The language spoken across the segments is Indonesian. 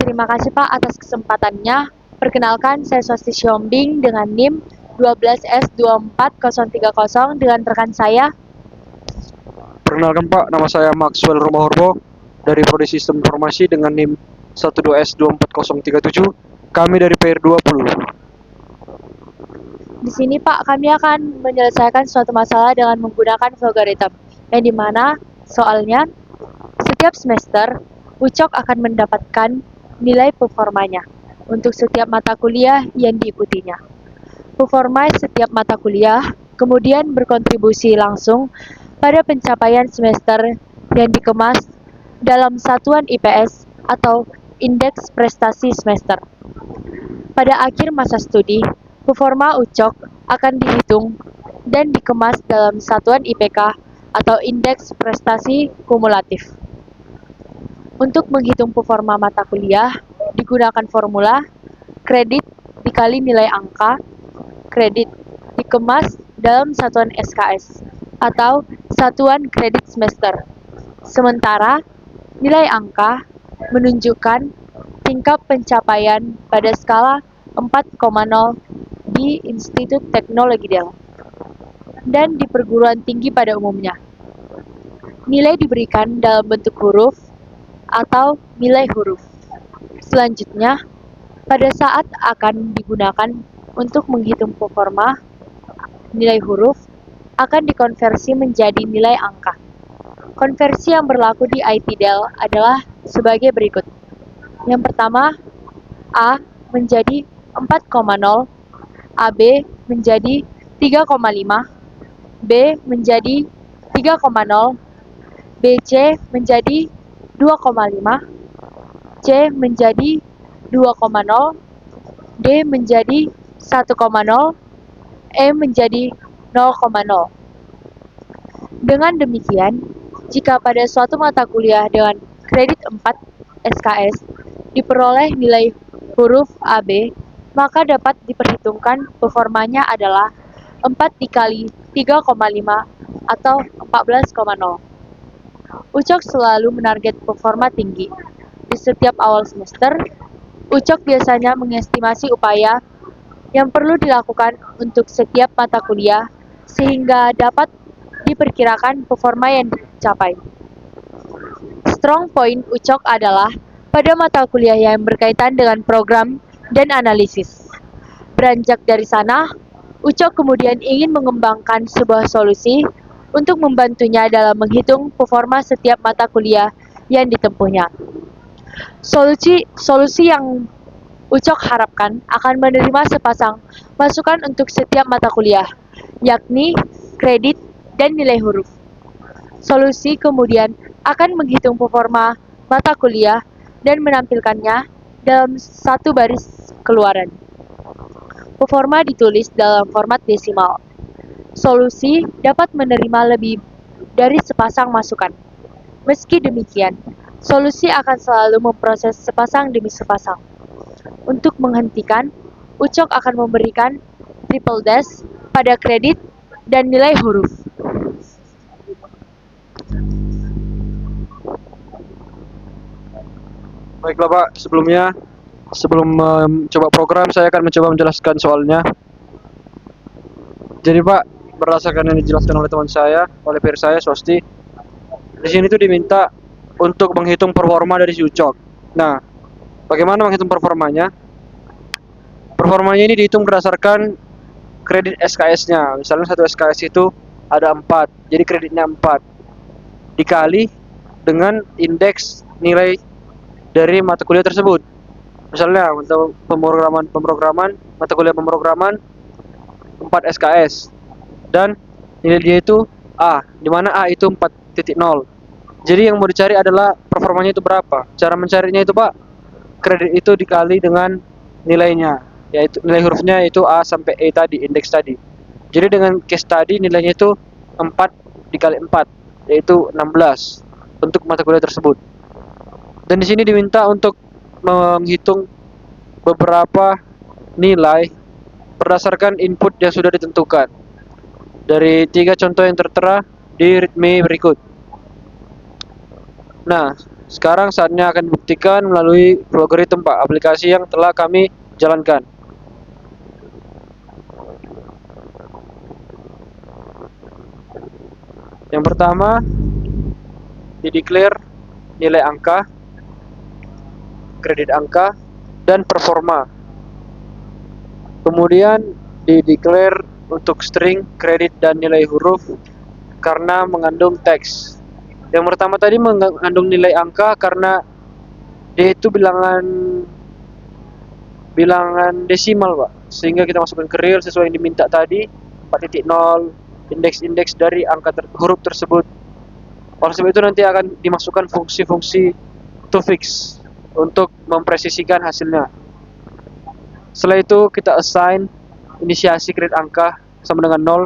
Terima kasih Pak atas kesempatannya. Perkenalkan, saya Swasti Siombing dengan NIM 12S24030 dengan rekan saya. Perkenalkan Pak, nama saya Maxwell Romahorbo dari Prodi Sistem Informasi dengan NIM 12S24037. Kami dari PR20. Di sini Pak, kami akan menyelesaikan suatu masalah dengan menggunakan logaritma, yang dimana soalnya setiap semester Ucok akan mendapatkan nilai performanya untuk setiap mata kuliah yang diikutinya. Performa setiap mata kuliah kemudian berkontribusi langsung pada pencapaian semester yang dikemas dalam satuan IPS atau Indeks Prestasi Semester. Pada akhir masa studi, performa Ucok akan dihitung dan dikemas dalam satuan IPK atau Indeks Prestasi Kumulatif. Untuk menghitung performa mata kuliah, digunakan formula kredit dikali nilai angka, kredit dikemas dalam satuan SKS atau satuan kredit semester. Sementara, nilai angka menunjukkan tingkat pencapaian pada skala 4,0 di Institut Teknologi Dell dan di perguruan tinggi pada umumnya. Nilai diberikan dalam bentuk huruf atau nilai huruf. Selanjutnya, pada saat akan digunakan untuk menghitung performa, nilai huruf akan dikonversi menjadi nilai angka. Konversi yang berlaku di IT Dell adalah sebagai berikut. Yang pertama, A menjadi 4,0, AB menjadi 3,5, B menjadi 3,0, BC menjadi 2,5, C menjadi 2,0, D menjadi 1,0, E menjadi 0,0. Dengan demikian, jika pada suatu mata kuliah dengan kredit 4 SKS diperoleh nilai huruf AB, maka dapat diperhitungkan performanya adalah 4 dikali 3,5 atau 14,0. Ucok selalu menarget performa tinggi. Di setiap awal semester, Ucok biasanya mengestimasi upaya yang perlu dilakukan untuk setiap mata kuliah sehingga dapat diperkirakan performa yang dicapai. Strong point Ucok adalah pada mata kuliah yang berkaitan dengan program dan analisis. Beranjak dari sana, Ucok kemudian ingin mengembangkan sebuah solusi untuk membantunya dalam menghitung performa setiap mata kuliah yang ditempuhnya. Solusi yang Ucok harapkan akan menerima sepasang masukan untuk setiap mata kuliah, yakni kredit dan nilai huruf. Solusi kemudian akan menghitung performa mata kuliah dan menampilkannya dalam satu baris keluaran. Performa ditulis dalam format desimal. Solusi dapat menerima lebih dari sepasang masukan. Meski demikian, solusi akan selalu memproses sepasang demi sepasang. Untuk menghentikan, Ucok akan memberikan triple dash pada kredit dan nilai huruf. Baiklah Pak, sebelum mencoba program, saya akan mencoba menjelaskan soalnya. Jadi Pak, berdasarkan yang dijelaskan oleh teman saya, oleh peer saya, Swasti, di sini tuh diminta untuk menghitung performa dari si Ucok. Nah, bagaimana menghitung performanya? Performanya ini dihitung berdasarkan kredit SKS-nya. Misalnya satu SKS itu ada 4, jadi kreditnya 4. Dikali dengan indeks nilai dari mata kuliah tersebut. Misalnya untuk pemrograman mata kuliah pemrograman 4 SKS dan nilai dia itu A, di mana A itu 4.0. Jadi yang mau dicari adalah performanya itu berapa. Cara mencarinya itu Pak, kredit itu dikali dengan nilainya, yaitu nilai hurufnya itu A sampai E tadi, indeks tadi. Jadi dengan case tadi nilainya itu 4 dikali 4, yaitu 16 untuk mata kuliah tersebut. Dan di sini diminta untuk menghitung beberapa nilai berdasarkan input yang sudah ditentukan. Dari 3 contoh yang tertera di readme berikut. Nah, Sekarang saatnya akan dibuktikan melalui Flowgaritem Pak, aplikasi yang telah kami jalankan. Yang pertama, dideklar nilai angka, kredit angka, dan performa. Kemudian dideklar untuk string, kredit, dan nilai huruf karena mengandung teks. Yang pertama tadi mengandung nilai angka karena dia itu bilangan desimal, Pak. Sehingga kita masukkan ke real sesuai yang diminta tadi, 4.0, indeks-indeks dari huruf tersebut. Oleh sebab itu nanti akan dimasukkan fungsi-fungsi to-fix untuk mempresisikan hasilnya. Setelah itu kita assign inisiasi kredit angka sama dengan 0.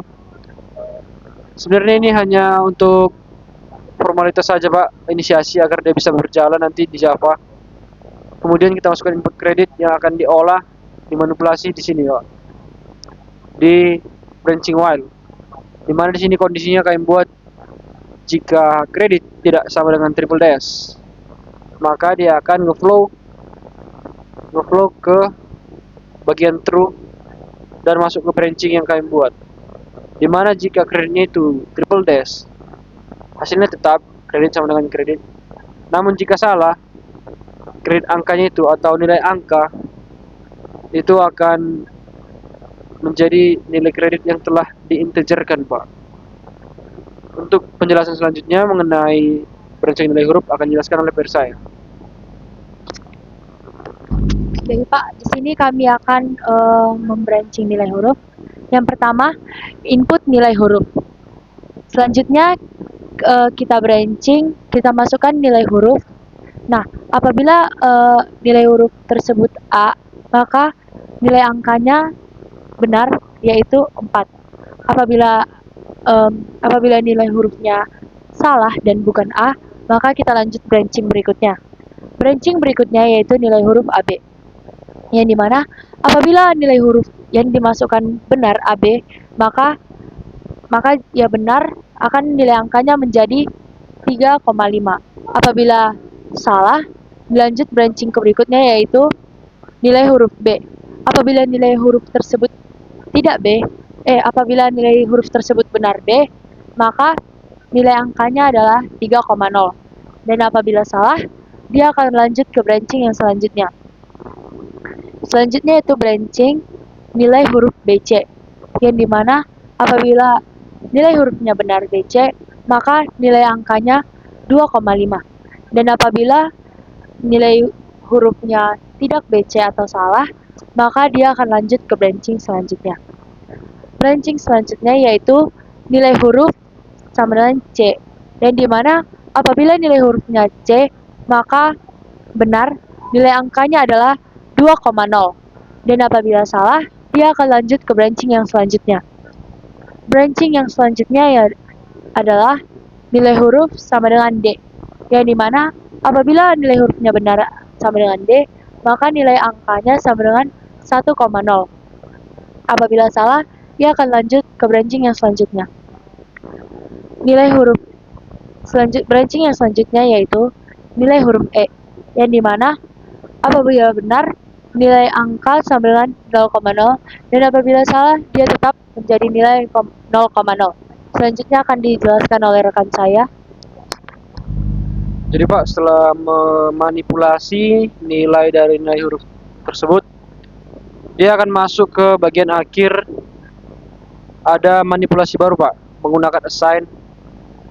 Sebenarnya ini hanya untuk formalitas saja, Pak, inisiasi agar dia bisa berjalan nanti di Java. Kemudian kita masukkan input kredit yang akan diolah, dimanipulasi di sini, Pak, di branching while. Dimana di sini kondisinya kalian buat jika kredit tidak sama dengan triple dash, maka dia akan ngeflow ke bagian true dan masuk ke branching yang kalian buat. Dimana jika kreditnya itu triple dash, hasilnya tetap kredit sama dengan kredit. Namun jika salah, kredit angkanya itu atau nilai angka itu akan menjadi nilai kredit yang telah diintegerkan, Pak. Untuk penjelasan selanjutnya mengenai branching nilai huruf akan dijelaskan oleh peer saya. Jadi Pak, di sini kami akan membranching nilai huruf. Yang pertama, input nilai huruf. Selanjutnya kita branching, kita masukkan nilai huruf. Nah, apabila nilai huruf tersebut A, maka nilai angkanya benar, yaitu 4. Apabila nilai hurufnya salah dan bukan A, maka kita lanjut branching berikutnya. Branching berikutnya yaitu nilai huruf AB, yang dimana apabila nilai huruf yang dimasukkan benar AB, maka ya benar, akan nilai angkanya menjadi 3,5. Apabila salah, dilanjut branching ke berikutnya yaitu nilai huruf B. Apabila nilai huruf tersebut tidak B, apabila nilai huruf tersebut benar B, maka nilai angkanya adalah 3,0. Dan apabila salah, dia akan lanjut ke branching yang selanjutnya. Selanjutnya itu branching nilai huruf BC, yang dimana apabila nilai hurufnya benar BC, maka nilai angkanya 2,5. Dan apabila nilai hurufnya tidak BC atau salah, maka dia akan lanjut ke branching selanjutnya. Branching selanjutnya yaitu nilai huruf sama dengan C, dan dimana apabila nilai hurufnya C, maka benar, nilai angkanya adalah 2,0. Dan apabila salah, dia akan lanjut ke branching yang selanjutnya. Branching yang selanjutnya ya adalah nilai huruf sama dengan D, yang dimana apabila nilai hurufnya benar sama dengan D, maka nilai angkanya sama dengan 1,0. Apabila salah, dia akan lanjut ke branching yang selanjutnya. Nilai huruf branching yang selanjutnya yaitu nilai huruf E, yang dimana apabila benar, nilai angka sama dengan 0,0, dan apabila salah, dia tetap menjadi nilai 0,0. Selanjutnya akan dijelaskan oleh rekan saya. Jadi Pak, setelah memanipulasi nilai dari nilai huruf tersebut, dia akan masuk ke bagian akhir. Ada manipulasi baru, Pak, menggunakan assign.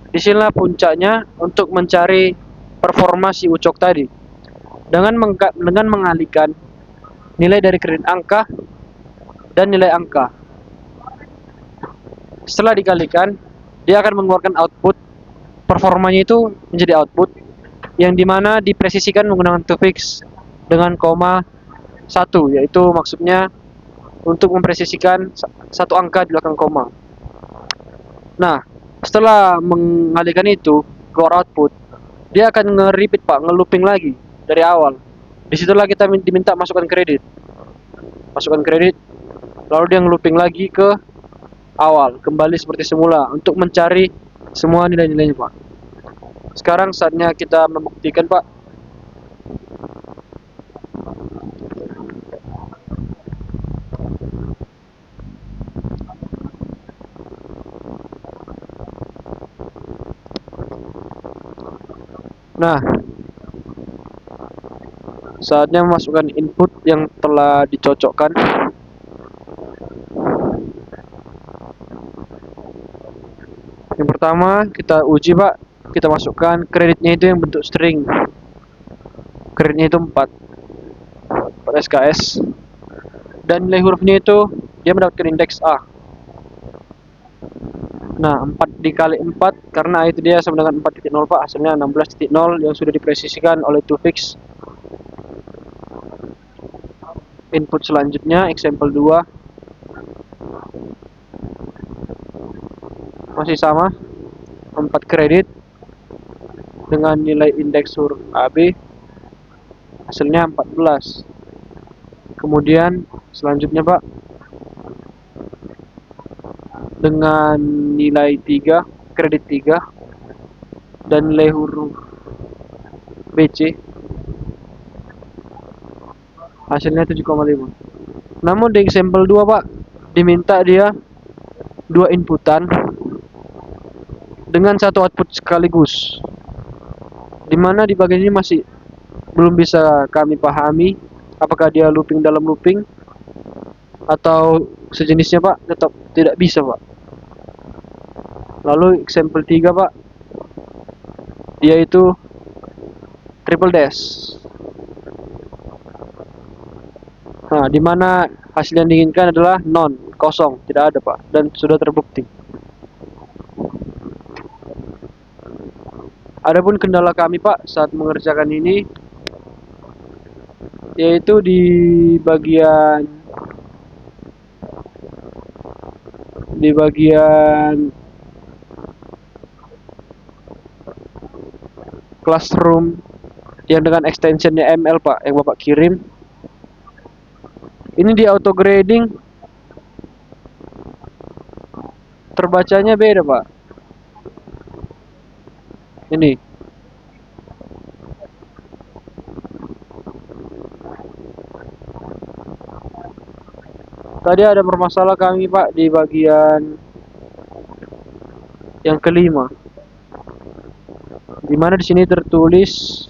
Disinilah puncaknya untuk mencari performa si ucok tadi dengan mengalihkan nilai dari kredit angka dan nilai angka. Setelah dikalikan, dia akan mengeluarkan output. Performanya itu menjadi output yang dimana dipresisikan menggunakan to-fix dengan koma 1, yaitu maksudnya untuk mempresisikan satu angka di belakang koma. Nah, setelah mengalihkan itu keluar output, dia akan nge-repeat, Pak, nge-looping lagi dari awal. Disitulah kita diminta masukkan kredit, lalu dia nge-looping lagi ke awal, kembali seperti semula untuk mencari semua nilai-nilainya, Pak. Sekarang saatnya kita membuktikan, Pak. Nah, saatnya memasukkan input yang telah dicocokkan. Yang pertama kita uji, Pak. Kita masukkan kreditnya itu yang bentuk string. Kreditnya itu 4 SKS. Dan nilai hurufnya itu dia mendapatkan indeks A. Nah, 4 dikali 4 karena A itu dia sama dengan 4.0, Pak. Hasilnya 16.0 yang sudah dipresisikan oleh Tufix. Input selanjutnya example 2. Masih sama, 4 kredit dengan nilai indeks huruf AB, hasilnya 14. Kemudian selanjutnya, Pak, dengan nilai 3, kredit 3 dan nilai huruf BC, hasilnya 7,5. Namun di example 2, Pak, diminta dia 2 inputan dengan 1 output sekaligus, dimana di bagian ini masih belum bisa kami pahami apakah dia looping dalam looping atau sejenisnya, Pak. Tetap tidak bisa, Pak. Lalu example 3, Pak, dia itu triple dash. Nah, dimana hasil yang diinginkan adalah non, kosong, tidak ada, Pak, dan sudah terbukti. Adapun kendala kami, Pak, saat mengerjakan ini yaitu di bagian classroom yang dengan extensionnya ML, Pak, yang Bapak kirim. Ini di auto grading terbacanya beda, Pak. Ini tadi ada bermasalah kami, Pak, di bagian yang kelima, dimana di sini tertulis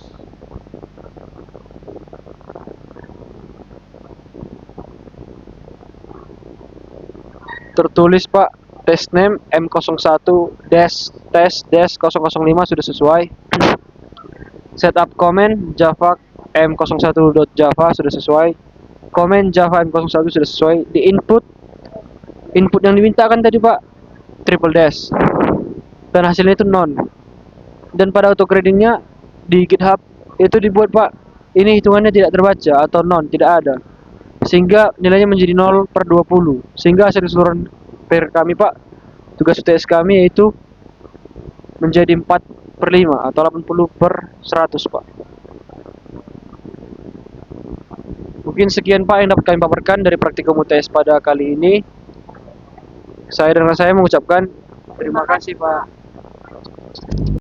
Pak, test name M01 dash test dash 005 sudah sesuai. Setup comment Java M01.java sudah sesuai. Comment Java M01 sudah sesuai. Di input yang dimintakan tadi, Pak, triple dash, dan hasilnya itu non. Dan pada auto gradingnya di GitHub itu dibuat, Pak, ini hitungannya tidak terbaca atau non, tidak ada, sehingga nilainya menjadi 0/20, sehingga hasil keseluruhan PR kami, Pak, tugas UTS kami yaitu menjadi 4/5 atau 80/100, Pak. Mungkin sekian, Pak, yang dapat kami paparkan dari praktikum UTS pada kali ini. Saya mengucapkan terima kasih, Pak.